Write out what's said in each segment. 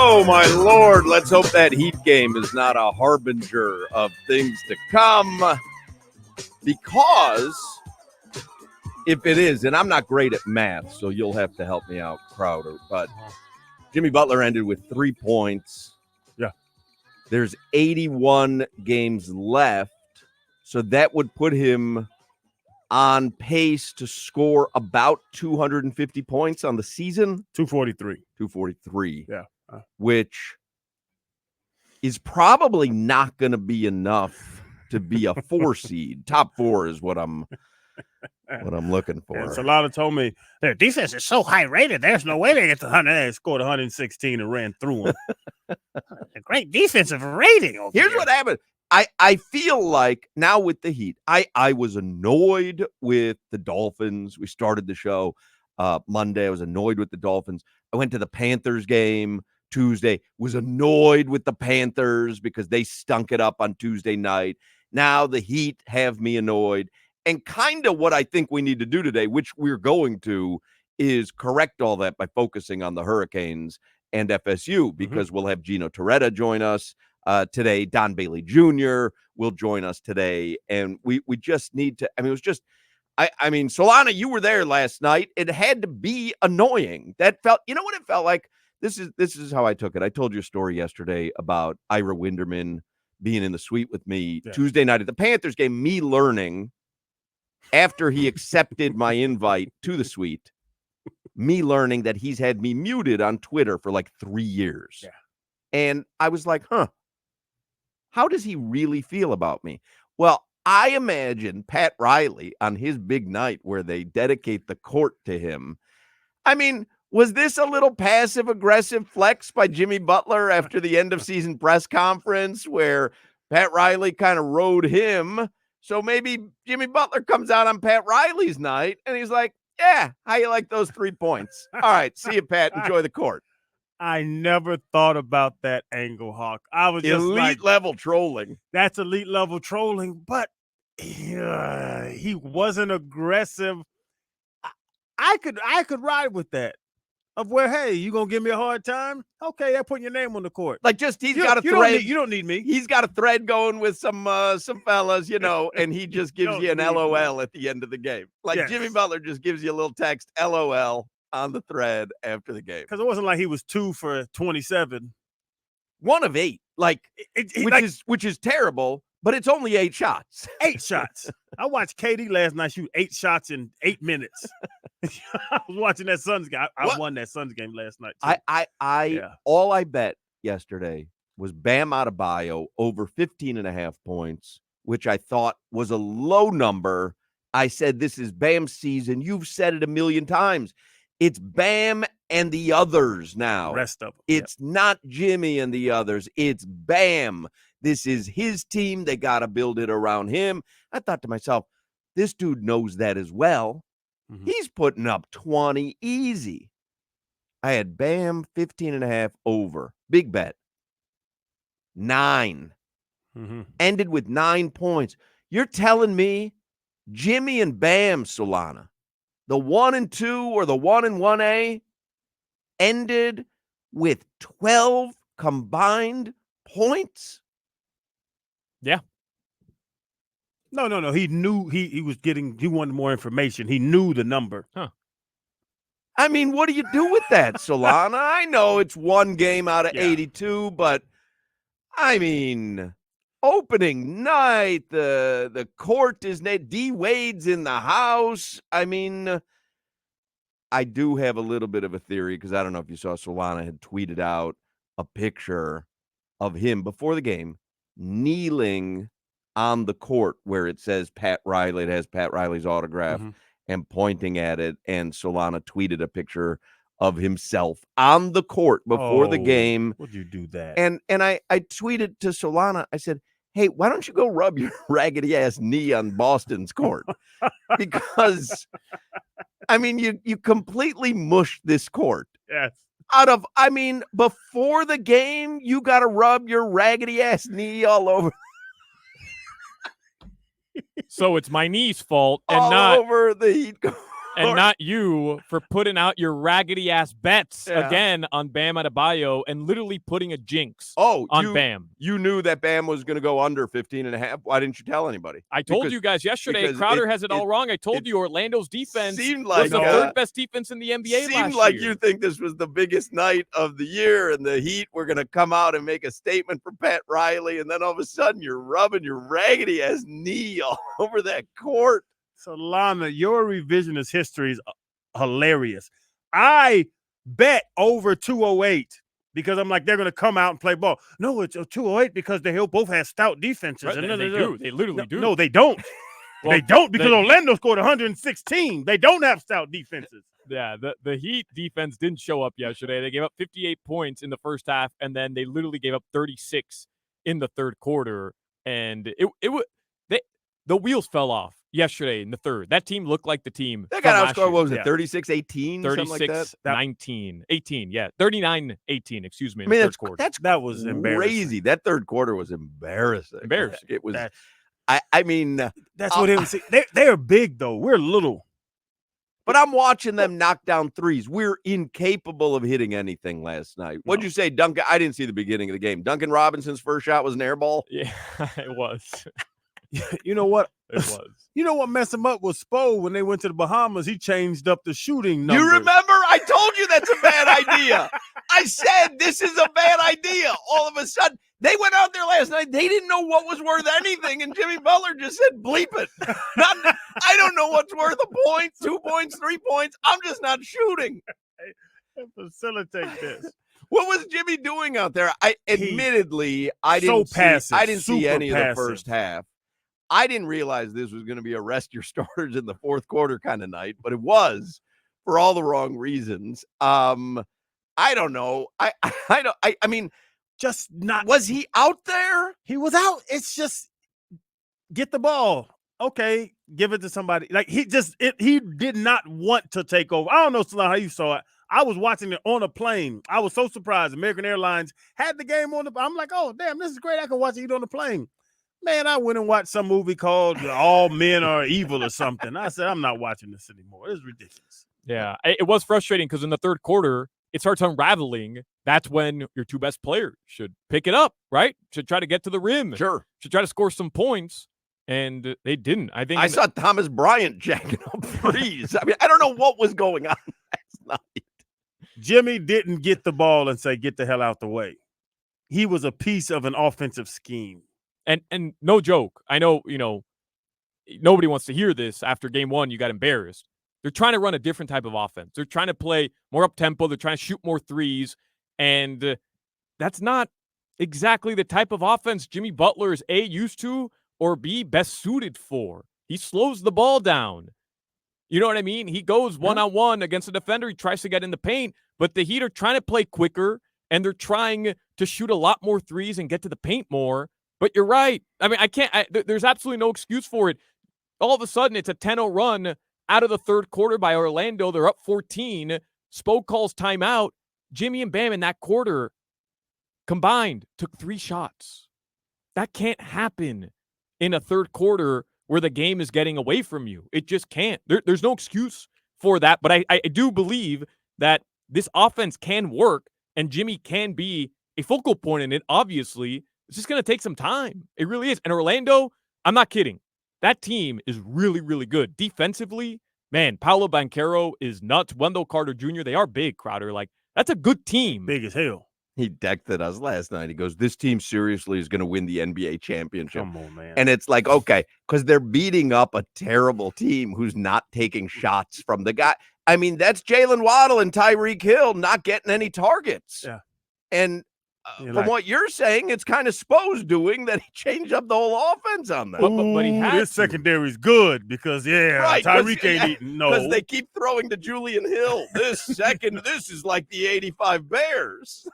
Oh, my Lord. Let's hope that Heat game is not a harbinger of things to come. Because if it is, and I'm not great at math, so you'll have to help me out, Crowder, but Jimmy Butler ended with 3 points. Yeah. There's 81 games left, so that would put him on pace to score about 250 points on the season. 243. 243. Yeah. Which is probably not going to be enough to be a 4 seed. Top 4 is what I'm looking for. And Solana told me their defense is so high rated. There's no way they get to 100. They scored 116 and ran through them. A great defensive rating. Here's what happened. I feel like now with the Heat, I was annoyed with the Dolphins. We started the show Monday. I was annoyed with the Dolphins. I went to the Panthers game Tuesday, was annoyed with the Panthers because they stunk it up on Tuesday night. Now the Heat have me annoyed. And kind of what I think we need to do today, which we're going to, is correct all that by focusing on the Hurricanes and FSU, because we'll have Gino Torretta join us today. Don Bailey Jr. will join us today. And we just need to, it was just, I mean, Solana, you were there last night. It had to be annoying. That felt, you know what it felt like? This is how I took it. I told you a story yesterday about Ira Winderman being in the suite with me Tuesday night at the Panthers game, me learning after he accepted my invite to the suite, me learning that he's had me muted on Twitter for like 3 years. Yeah. And I was like, how does he really feel about me? Well, I imagine Pat Riley on his big night where they dedicate the court to him. I mean, was this a little passive-aggressive flex by Jimmy Butler after the end-of-season press conference where Pat Riley kind of rode him? So maybe Jimmy Butler comes out on Pat Riley's night, and he's like, yeah, how you like those 3 points? All right, see you, Pat. Enjoy the court. I never thought about that angle, Hawk. I was just elite-level trolling. That's elite-level trolling, but he wasn't aggressive. I could ride with that. Of where, hey, you gonna give me a hard time? Okay, I put your name on the court. Like he's got a thread. You don't need me. He's got a thread going with some fellas, and he just gives you an LOL at the end of the game. Like yes. Jimmy Butler just gives you a little text, LOL, on the thread after the game. Because it wasn't like he was 2 for 27. 1 of 8, which is terrible. But it's only 8 shots. 8 shots. I watched KD last night shoot 8 shots in 8 minutes. I was watching that Suns game. I won that Suns game last night. Too. All I bet yesterday was Bam Adebayo over 15.5 points, which I thought was a low number. I said, this is Bam's season. You've said it a million times. It's Bam and the others now. Rest of them. It's not Jimmy and the others. It's Bam. This is his team. They got to build it around him. I thought to myself, this dude knows that as well. He's putting up 20 easy. I had Bam 15.5 over. Big bet. 9. Ended with 9 points. You're telling me Jimmy and Bam, Solana, the 1 and 2 or the 1 and 1A, ended with 12 combined points? Yeah. No. He knew he wanted more information. He knew the number. I mean, what do you do with that, Solana? I know it's 1 game out of 82, but I mean, opening night, the court is D Wade's in the house. I mean, I do have a little bit of a theory because I don't know if you saw Solana had tweeted out a picture of him before the game kneeling on the court where it says Pat Riley. It has Pat Riley's autograph and pointing at it. And Solana tweeted a picture of himself on the court before the game. Would you do that? And I tweeted to Solana, I said, hey, why don't you go rub your raggedy ass knee on Boston's court? Because, I mean, you completely mushed this court. Yes. Before the game, you got to rub your raggedy ass knee all over. So it's my knee's fault and all not over the Heat. and not you for putting out your raggedy ass bets again on Bam Adebayo and literally putting a jinx on Bam. You knew that Bam was going to go under 15.5. Why didn't you tell anybody? I told you guys yesterday. Crowder has it all wrong. I told you Orlando's defense was the third best defense in the NBA last year. Seemed like you think this was the biggest night of the year, and the Heat were going to come out and make a statement for Pat Riley, and then all of a sudden you're rubbing your raggedy ass knee all over that court. Solana, your revisionist history is hilarious. I bet over 208 because I'm like, they're going to come out and play ball. No, it's a 208 because they both have stout defenses. Right, and they do. They literally do. No, they don't. Well, they don't because Orlando scored 116. They don't have stout defenses. Yeah, the Heat defense didn't show up yesterday. They gave up 58 points in the first half, and then they literally gave up 36 in the third quarter. And the wheels fell off yesterday in the third. That team looked like the team. They got outscored, what was it, 36-18? 36-19. 18, yeah. 39-18, excuse me, in the third quarter. That was crazy. That third quarter was embarrassing. It was. I mean. That's what it was. They're big, though. We're little. But I'm watching them knock down threes. We're incapable of hitting anything last night. What'd you say, Duncan? I didn't see the beginning of the game. Duncan Robinson's first shot was an air ball? Yeah, it was. You know what? It was. You know what messed him up was Spo when they went to the Bahamas. He changed up the shooting numbers. You remember? I told you that's a bad idea. I said this is a bad idea. All of a sudden, they went out there last night. They didn't know what was worth anything, and Jimmy Butler just said, bleep it. I don't know what's worth a point, 2 points, 3 points. I'm just not shooting. Facilitate this. What was Jimmy doing out there? I didn't see any of the first half. I didn't realize this was going to be a rest your starters in the fourth quarter kind of night, but it was for all the wrong reasons. I don't know. I mean, just not. Was he out there? He was out. It's just get the ball. Okay, give it to somebody. Like he did not want to take over. I don't know, Solana, how you saw it. I was watching it on a plane. I was so surprised. American Airlines had the game on I'm like, oh damn, this is great. I can watch it on the plane. Man, I went and watched some movie called All Men Are Evil or something. I said, I'm not watching this anymore. It's ridiculous. Yeah, it was frustrating because in the third quarter, it starts unraveling. That's when your two best players should pick it up, right? Should try to get to the rim. Sure. Should try to score some points. And they didn't. I saw Thomas Bryant jacking up threes. I mean, I don't know what was going on last night. Jimmy didn't get the ball and say, get the hell out the way. He was a piece of an offensive scheme. And no joke. I know, nobody wants to hear this. After game one, you got embarrassed. They're trying to run a different type of offense. They're trying to play more up-tempo. They're trying to shoot more threes. And that's not exactly the type of offense Jimmy Butler is A, used to, or B, best suited for. He slows the ball down. You know what I mean? He goes one-on-one against a defender. He tries to get in the paint. But the Heat are trying to play quicker, and they're trying to shoot a lot more threes and get to the paint more. But you're right. I mean, there's absolutely no excuse for it. All of a sudden, it's a 10-0 run out of the third quarter by Orlando. They're up 14. Spo calls timeout. Jimmy and Bam in that quarter combined took 3 shots. That can't happen in a third quarter where the game is getting away from you. It just can't. There's no excuse for that. But I do believe that this offense can work, and Jimmy can be a focal point in it, obviously. It's just going to take some time. It really is. And Orlando, I'm not kidding. That team is really, really good. Defensively, man, Paolo Banchero is nuts. Wendell Carter Jr., they are big, Crowder. Like, that's a good team. Big as hell. He decked at us last night. He goes, this team seriously is going to win the NBA championship. Come on, man. And it's like, okay, because they're beating up a terrible team who's not taking shots from the guy. I mean, that's Jalen Waddle and Tyreek Hill not getting any targets. Yeah. And from what you're saying, it's kind of Spo's doing that he changed up the whole offense on that. But he had this secondary is good because, Tyreek ain't eating. No. Because they keep throwing to Julian Hill. This is like the 85 Bears.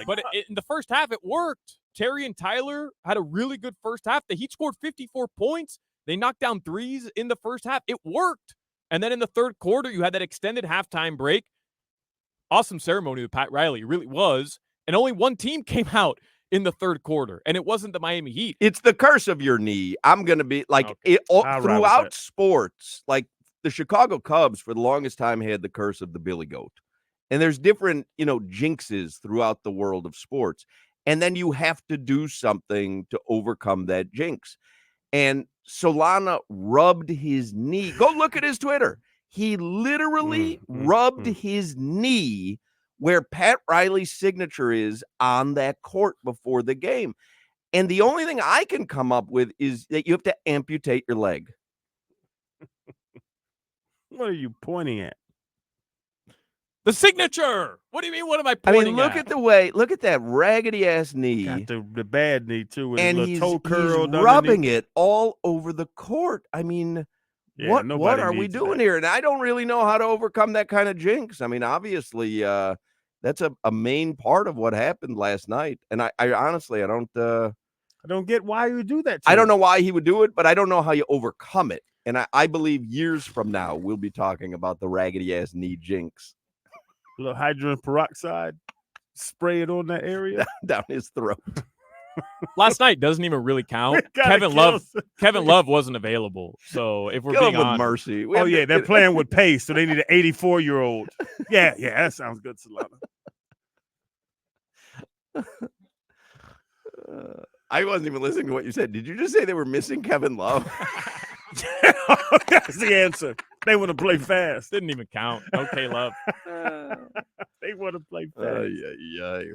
But in the first half, it worked. Terry and Tyler had a really good first half. The Heat scored 54 points. They knocked down threes in the first half. It worked. And then in the third quarter, you had that extended halftime break. Awesome ceremony with Pat Riley. It really was. And only one team came out in the third quarter, and it wasn't the Miami Heat. It's the curse of your knee. I'm going to be like throughout sports, like the Chicago Cubs for the longest time had the curse of the Billy Goat. And there's different, jinxes throughout the world of sports. And then you have to do something to overcome that jinx. And Solana rubbed his knee. Go look at his Twitter. He literally rubbed his knee where Pat Riley's signature is on that court before the game. And the only thing I can come up with is that you have to amputate your leg. What are you pointing at? The signature. What do you mean? What am I pointing look at? Look at that raggedy ass knee. Got the bad knee too, with and his little toe curled. He's rubbing it all over the court. I mean, yeah, what are we doing here? And I don't really know how to overcome that kind of jinx. I mean, obviously, that's a main part of what happened last night. And I honestly, I don't get why you would do that. I don't know why he would do it, but I don't know how you overcome it. And I believe years from now, we'll be talking about the raggedy ass knee jinx. A little hydrogen peroxide, spray it on that area. Down his throat. Last night doesn't even really count. Kevin Love wasn't available. So if we're Kill being him with honest, mercy. They're playing with pace, so they need an 84-year-old. Yeah, that sounds good, Solana. I wasn't even listening to what you said. Did you just say they were missing Kevin Love? That's the answer. They want to play fast. didn't even count. Okay, Love. They want to play fast.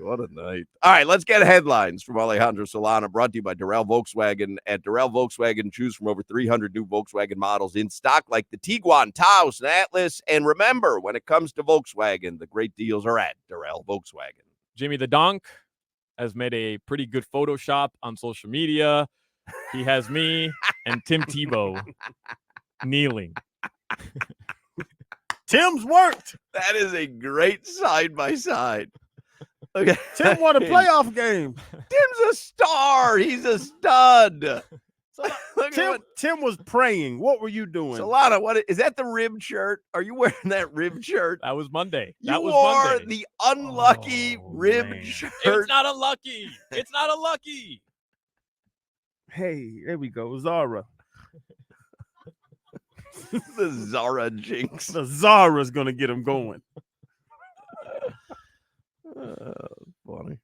What a night. All right, let's get headlines from Alejandro Solana, brought to you by Darrell Volkswagen. At Darrell Volkswagen, choose from over 300 new Volkswagen models in stock, like the Tiguan, Taos, and Atlas. And remember, when it comes to Volkswagen, the great deals are at Darrell Volkswagen. Jimmy the Donk has made a pretty good Photoshop on social media. He has me and Tim Tebow kneeling. Tim's worked. That is a great side-by-side. Okay. Tim won a playoff game. Tim's a star. He's a stud. Tim was praying. What were you doing? Solana, what is that? The ribbed shirt? Are you wearing that ribbed shirt? That was Monday. You wore the unlucky ribbed shirt. It's not unlucky. It's not unlucky. Hey, there we go. Zara. The Zara jinx. The Zara's going to get him going. Funny.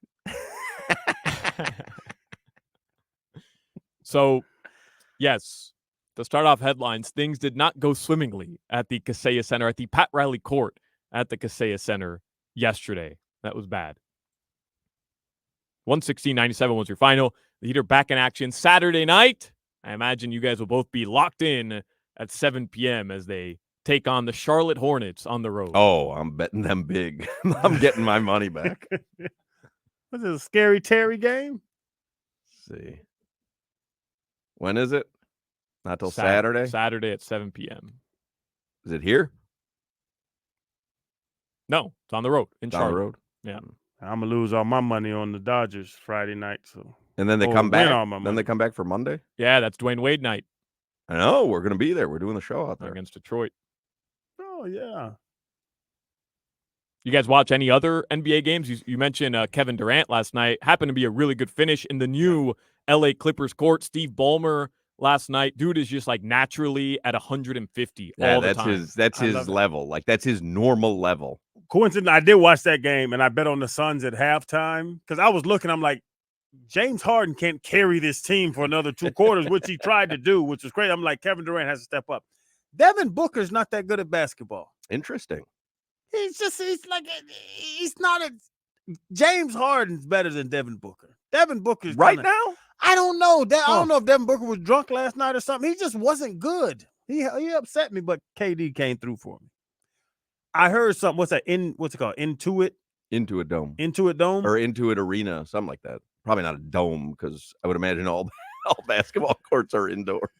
So, yes, to start off headlines, things did not go swimmingly at the Kaseya Center, at the Pat Riley Court at the Kaseya Center yesterday. That was bad. 116-97 was your final. The Heat are back in action Saturday night. I imagine you guys will both be locked in at 7 p.m. as they take on the Charlotte Hornets on the road. Oh, I'm betting them big. I'm getting my money back. Was it a Scary Terry game? Let's see. When is it? Not till Saturday? Saturday at 7 p.m. Is it here? No, it's on the road in Charlotte. On the road? Yeah. I'm going to lose all my money on the Dodgers Friday night. And then they come back. Then they come back for Monday? Yeah, that's Dwayne Wade night. I know. We're going to be there. We're doing the show out there. Against Detroit. Oh, yeah. You guys watch any other NBA games? You mentioned Kevin Durant last night. Happened to be a really good finish in the new LA Clippers court. Steve Ballmer last night. Dude is just like naturally at 150 all the time. That's his level. Like, that's his normal level. Coincidentally, I did watch that game, and I bet on the Suns at halftime because I was looking. I'm like, James Harden can't carry this team for another 2 quarters, which he tried to do, which was great. I'm like, Kevin Durant has to step up. Devin Booker's not that good at basketball. Interesting. He's not a James Harden's better than Devin Booker. Devin Booker's right now. I don't know. I don't know if Devin Booker was drunk last night or something. He just wasn't good. He upset me, but KD came through for me. I heard something. What's that? What's it called? Intuit Dome. Or Intuit Arena, something like that. Probably not a dome, because I would imagine all basketball courts are indoors.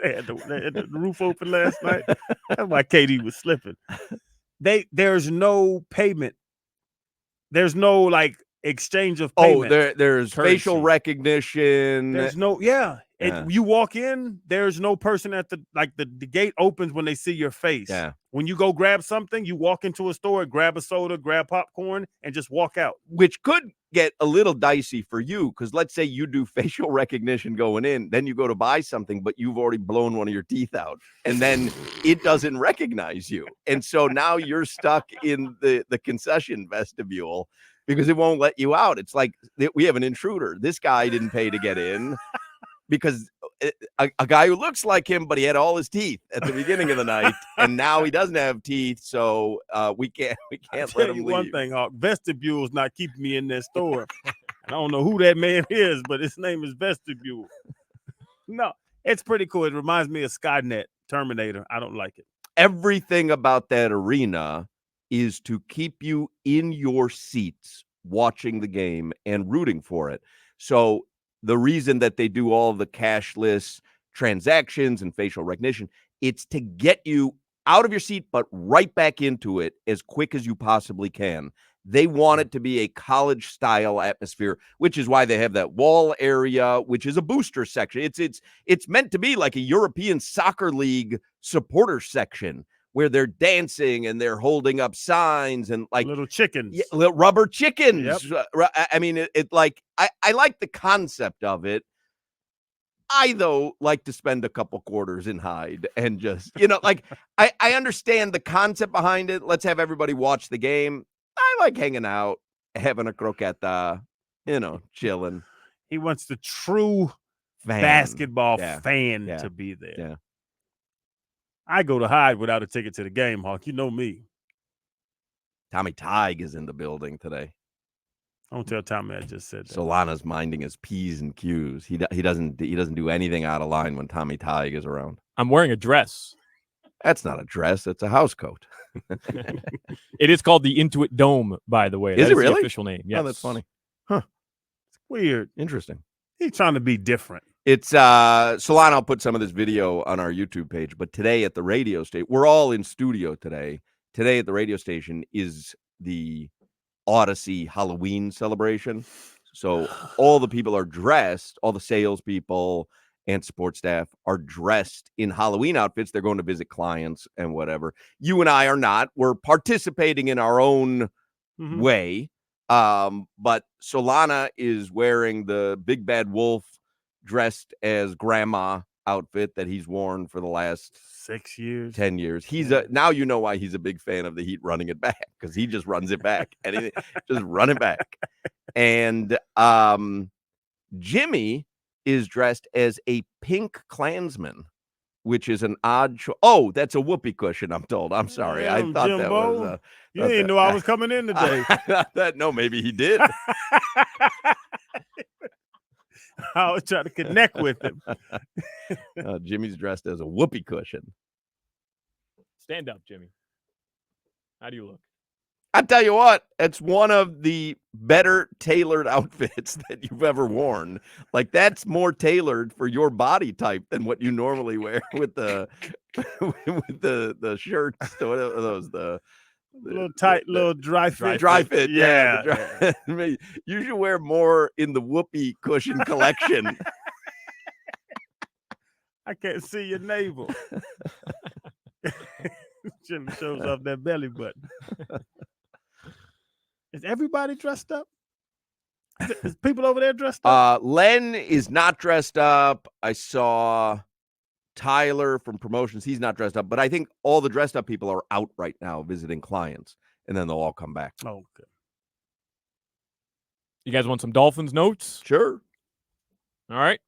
They had the roof open last night. That's why KD was slipping. There's no payment. There's no like exchange of payment. Oh, there's Currency. Facial recognition. There's no you walk in, there's no person at the gate opens when they see your face. Yeah. When you go grab something, you walk into a store, grab a soda, grab popcorn, and just walk out. Which could get a little dicey for you, because let's say you do facial recognition going in, then you go to buy something, but you've already blown one of your teeth out, and then it doesn't recognize you. And so now you're stuck in the concession vestibule because it won't let you out. It's like we have an intruder. This guy didn't pay to get in because a guy who looks like him, but he had all his teeth at the beginning of the night, and now he doesn't have teeth, so we can't let him leave. One thing, Hawk, vestibule's not keeping me in that store. I don't know who that man is, but his name is Vestibule. No, it's pretty cool. It reminds me of Skynet, Terminator. I don't like it. Everything about that arena is to keep you in your seats watching the game and rooting for it. So the reason that they do all the cashless transactions and facial recognition, it's to get you out of your seat, but right back into it as quick as you possibly can. They want it to be a college style atmosphere, which is why they have that wall area, which is a booster section. It's meant to be like a European soccer league supporter section where they're dancing and they're holding up signs and like little chickens, little rubber chickens. Yep. I mean, I like the concept of it. I, though, like to spend a couple quarters in Hyde and just, like, I understand the concept behind it. Let's have everybody watch the game. I like hanging out, having a croqueta, chilling. He wants the true basketball fan to be there. Yeah. I go to Hyde without a ticket to the game, Hawk. You know me. Tommy Tige is in the building today. Don't tell Tommy I just said that. Solana's minding his P's and Q's. He doesn't do anything out of line when Tommy Tige is around. I'm wearing a dress. That's not a dress. It's a house coat. It is called the Intuit Dome, by the way. Is it really? The official name. Yes. Oh, that's funny. Huh. It's weird. Interesting. He's trying to be different. It's Solana. I'll put some of this video on our YouTube page. But today at the radio station, we're all in studio today. Today at the radio station is the Odyssey Halloween celebration. So all the people are dressed, all the salespeople and support staff are dressed in Halloween outfits. They're going to visit clients and whatever. You and I are not. We're participating in our own way. But Solana is wearing the Big Bad Wolf dressed as grandma outfit that he's worn for the last 6 years, 10 years. Now you know why he's a big fan of the Heat running it back, because he just runs it back and just run it back. And Jimmy is dressed as a pink Klansman, which is an odd choice. Oh, that's a whoopee cushion, I'm told. I'm sorry. I thought Jimbo, that was you didn't know I was coming in today. No, maybe he did. I was trying to connect with him. Jimmy's dressed as a whoopee cushion. Stand up, Jimmy. How do you look? I tell you what, it's one of the better tailored outfits that you've ever worn. Like, that's more tailored for your body type than what you normally wear with the shirts. What are those? The little tight, little dry fit. Dry fit, yeah. You should wear more in the whoopee cushion collection. I can't see your navel. Jimmy shows off that belly button. Is everybody dressed up? Is people over there dressed up? Len is not dressed up. I saw Tyler from promotions. He's not dressed up, but I think all the dressed up people are out right now visiting clients, and then they'll all come back. Oh, okay. You guys want some Dolphins notes? Sure. All right.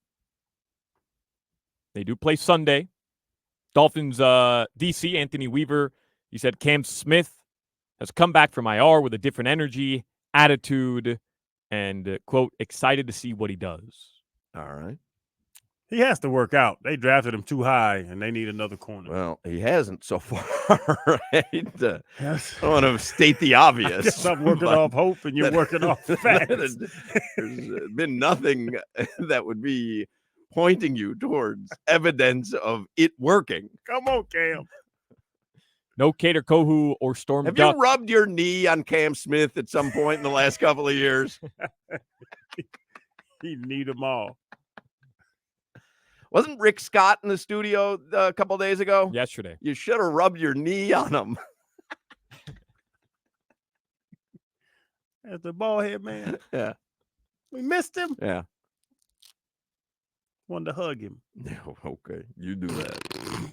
They do play Sunday. Dolphins DC, Anthony Weaver, he said Cam Smith has come back from IR with a different energy, attitude, and, quote, excited to see what he does. All right. He has to work out. They drafted him too high, and they need another corner. Well, he hasn't so far, right? I don't want to state the obvious. I guess I'm working off hope, and you're working off facts. There's been nothing that would be pointing you towards evidence of it working. Come on, Cam. No Kader Kohu or Storm Have Duck. you rubbed your knee on Cam Smith at some point in the last couple of years? He need them all. Wasn't Rick Scott in the studio a couple days ago? Yesterday. You should have rubbed your knee on him. As the bald head man. Yeah. We missed him. Yeah. Wanted to hug him. Yeah. Okay. You do that.